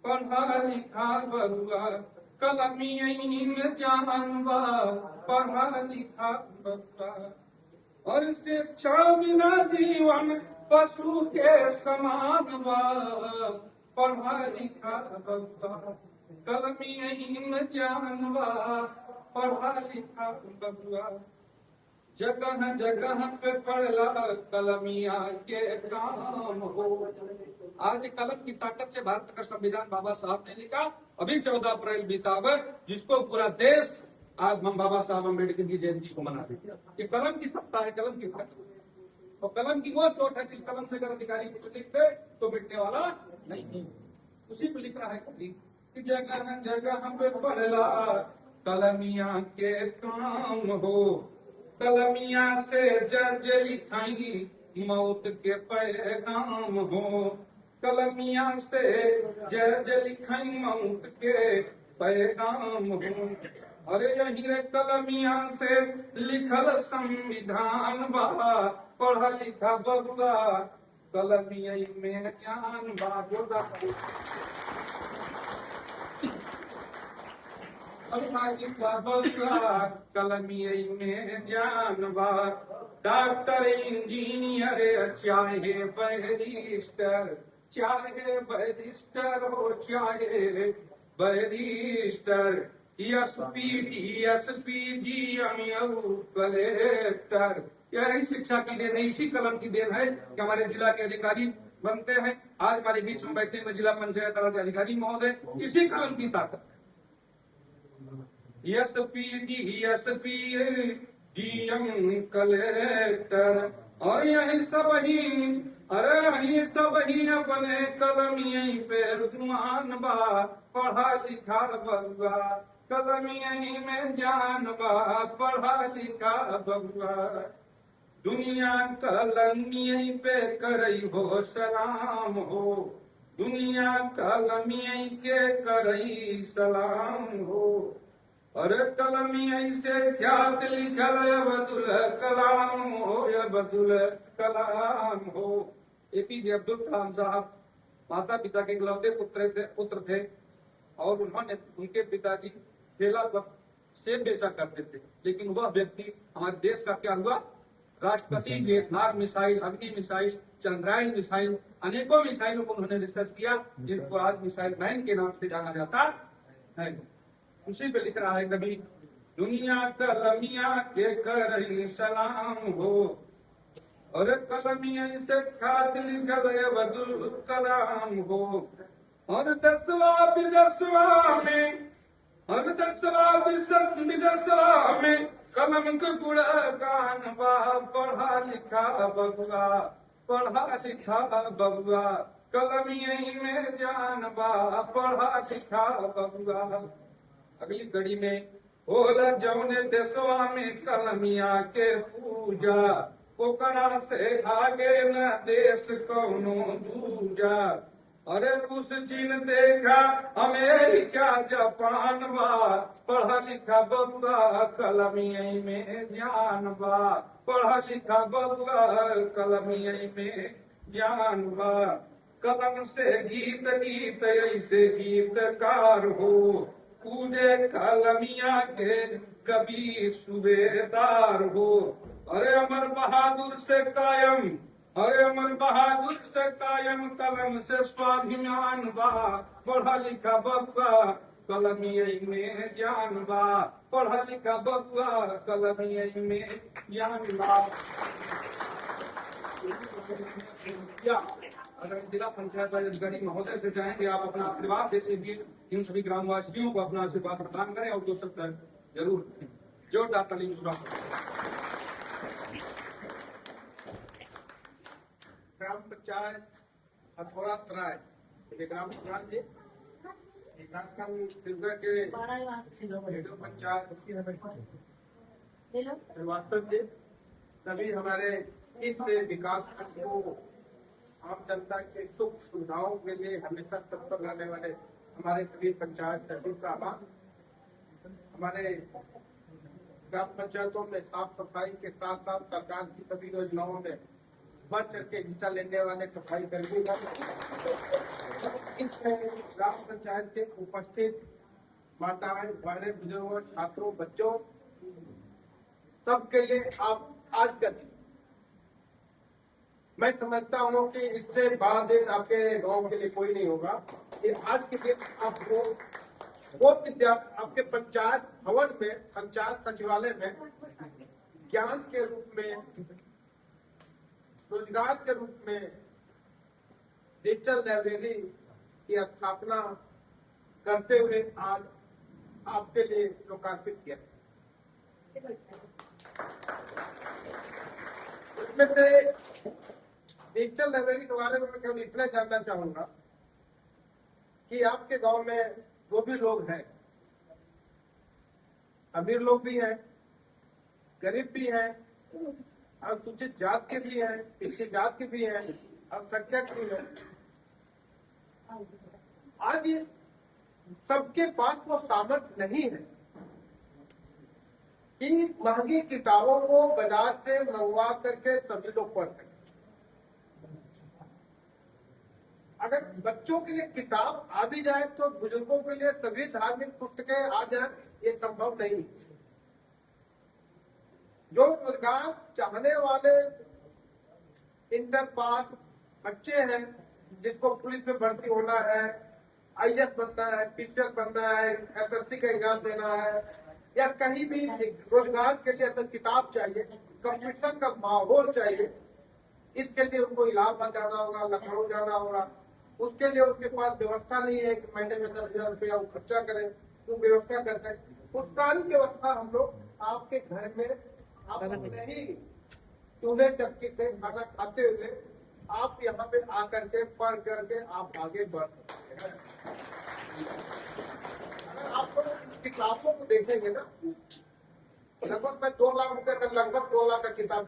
पढ़ा लिखा बबुआ कलमी में जानबा, पढ़ा लिखा बबुआ। और शिक्षा बिना जीवन पशु के समान बा, पढ़ा लिखा बबुआ कलमी में जानबा, पढ़ा लिखा बबुआ। जगह जगह पे पढ़ला कलमिया के काम हो। आज कलम की ताकत से भारत का संविधान बाबा साहब ने लिखा। अभी 14 अप्रैल बीता हुआ, जिसको पूरा देश आज हम बाबा साहब अम्बेडकर की जयंती को मना रहे हैं। ये कलम की सत्ता है, कलम की ताकत। और कलम की वो चोट है जिस कलम से अगर अधिकारी कुछ लिखते तो मिटने वाला नहीं। उसी को लिख रहा है कभी कि जगह जगह पे पढ़ला कलमिया के काम हो। कलमिया से जज लिखाई मौत के पैगाम हो। कलमिया से जज लिखाई मौत के पैगाम हो। अरे यही रे कलमिया से लिखल संविधान बा, पढ़ा लिखा बबुआ कलमिया में जान बा। कलमिया में जानबा। डॉक्टर इंजीनियर चाहे बैरिस्टर, चाहे बैरिस्टर हो चाहे barrister, SP DSP DM collector, यही शिक्षा की देन है, इसी कलम की देन है कि हमारे जिला के अधिकारी बनते हैं। आज हमारे बीच में बैठे हुए जिला पंचायत राज अधिकारी महोदय, इसी कलम की ताकत। एसपी डीएसपी डीएम कलेक्टर, और यही सब ही, अरे यही सब ही अपने कलम यहीं पे रुमान बा, पढ़ा लिखा बबुआ कलम यहीं में जान बा, पढ़ा लिखा बबुआ। दुनिया कलम यहीं पे करई हो सलाम हो, दुनिया कलम यहीं के करई सलाम हो। अरे कलमिया से ख्यात लिखल अब्दुल कलाम हो, अब्दुल कलाम हो। एपीजे अब्दुल कलाम साहब माता पिता के इकलौते पुत्र थे और उन्होंने, उनके पिताजी ठेला पर सेब बेचा करते थे, लेकिन वह व्यक्ति हमारे देश का क्या हुआ, राष्ट्रपति। वियतनाम मिसाइल, अग्नि मिसाइल, चंद्रायन मिसाइल, अनेकों मिसाइलों को उन्होंने रिसर्च किया, जिनको आज मिसाइल मैन के नाम से जाना जाता है। उसी पे लिख रहा है कभी, दुनिया कलमिया के करई सलाम हो। और कलमिया से खात लिखल अब्दुल कलाम हो। और दसवा विदसवा में, और दसवा विदसवा में कलम के गुणगान बा, पढ़ा लिखा बबुआ, पढ़ा लिखा बबुआ कलम यहीं में जान बा, पढ़ा लिखा बबुआ। अगली कड़ी में, होला जौने देशवा में कलमिया के पूजा, ओकरा से आगे न देश कौनो दूजा। अरे रूस चीन देखा अमेरिका जापान बा, पढ़ा लिखा बबुआ कलमिया में जान बा, पढ़ा लिखा बबुआ कलमिया में जान बा। कलम से गीत गीत ऐसे गीतकार हो, पूजे कलमिया के कभी सूबेदार हो। अरे अमर बहादुर से कायम, अरे अमर बहादुर से कायम कलम से स्वाभिमान बा, पढ़ा लिखा बबुआ कलमिया में जान बा, पढ़ा लिखा बबुआ कलमिया में जान बा। अगर जिला पंचायत राज अधिकारी महोदय से चाहेंगे आप अपना आशीर्वाद देते हुए इन सभी ग्रामवासियों को अपना आशीर्वाद प्रदान करें, और दो शब्द जरूर जोरदार ताली जुड़ा। ग्राम पंचायत हथौरा सराय के ग्राम प्रधान जी, के पंचायत श्रीवास्तव जी, सभी हमारे इस विकास को आम जनता के सुख सुविधाओं के लिए हमेशा तत्पर रहने वाले हमारे सभी पंचायत सचिव साहब, हमारे ग्राम पंचायतों में साफ सफाई के साथ साथ सरकार की सभी योजनाओं में बढ़ चढ़ के हिस्सा लेने वाले सफाई कर्मी ग्राम पंचायत के उपस्थित माताएं, बहनें, बुजुर्गों, छात्रों, बच्चों, सबके लिए आप आज का दिन, मैं समझता हूँ कि इससे बड़ा दिन आपके गांव के लिए कोई नहीं होगा। ये आज के दिन आपको वो विद्या आपके पंचायत भवन में, पंचायत सचिवालय में ज्ञान के रूप में, रोजगार के रूप में डिजिटल लाइब्रेरी की स्थापना करते हुए आज आपके लिए लोकार्पित किया। इसमें से डिजिटल लाइब्रेरी के बारे में मैं केवल इतना जानना चाहूंगा कि आपके गांव में जो भी लोग हैं, अमीर लोग भी हैं, गरीब भी हैं, अनुसूचित जात के भी हैं, पिछड़ी जात के भी हैं, अल्पसंख्यक भी हैं, आज ये सबके पास वो सामर्थ्य नहीं है कि महंगी किताबों को बाजार से मंगवा करके सभी लोग पढ़ सकें। अगर बच्चों के लिए किताब आ भी जाए तो बुजुर्गों के लिए सभी धार्मिक पुस्तकें आ जाए, ये संभव नहीं। जो रोजगार चाहने वाले इंटर पास बच्चे हैं, जिसको पुलिस में भर्ती होना है, आईएएस बनना है, टीचर बनना है, एसएससी का एग्जाम देना है, या कहीं भी रोजगार के लिए तो किताब चाहिए, कंपटीशन का माहौल चाहिए, इसके लिए उनको इलाहाबाद जाना होगा, लखनऊ जाना होगा। उसके लिए उनके पास व्यवस्था नहीं है कि महीने में 10,000 रुपया वो खर्चा करें, तो व्यवस्था करते हैं। उस सारी व्यवस्था हम लोग आपके घर में आप नहीं चूल्हे चक्की से खाना खाते हुए आप यहाँ पे आकर के पढ़ करके आप आगे बढ़ सकते हैं। अगर आप लोग किताबों को देखेंगे ना, लगभग मैं 2 लाख रुपए का, लगभग 2 लाख का किताब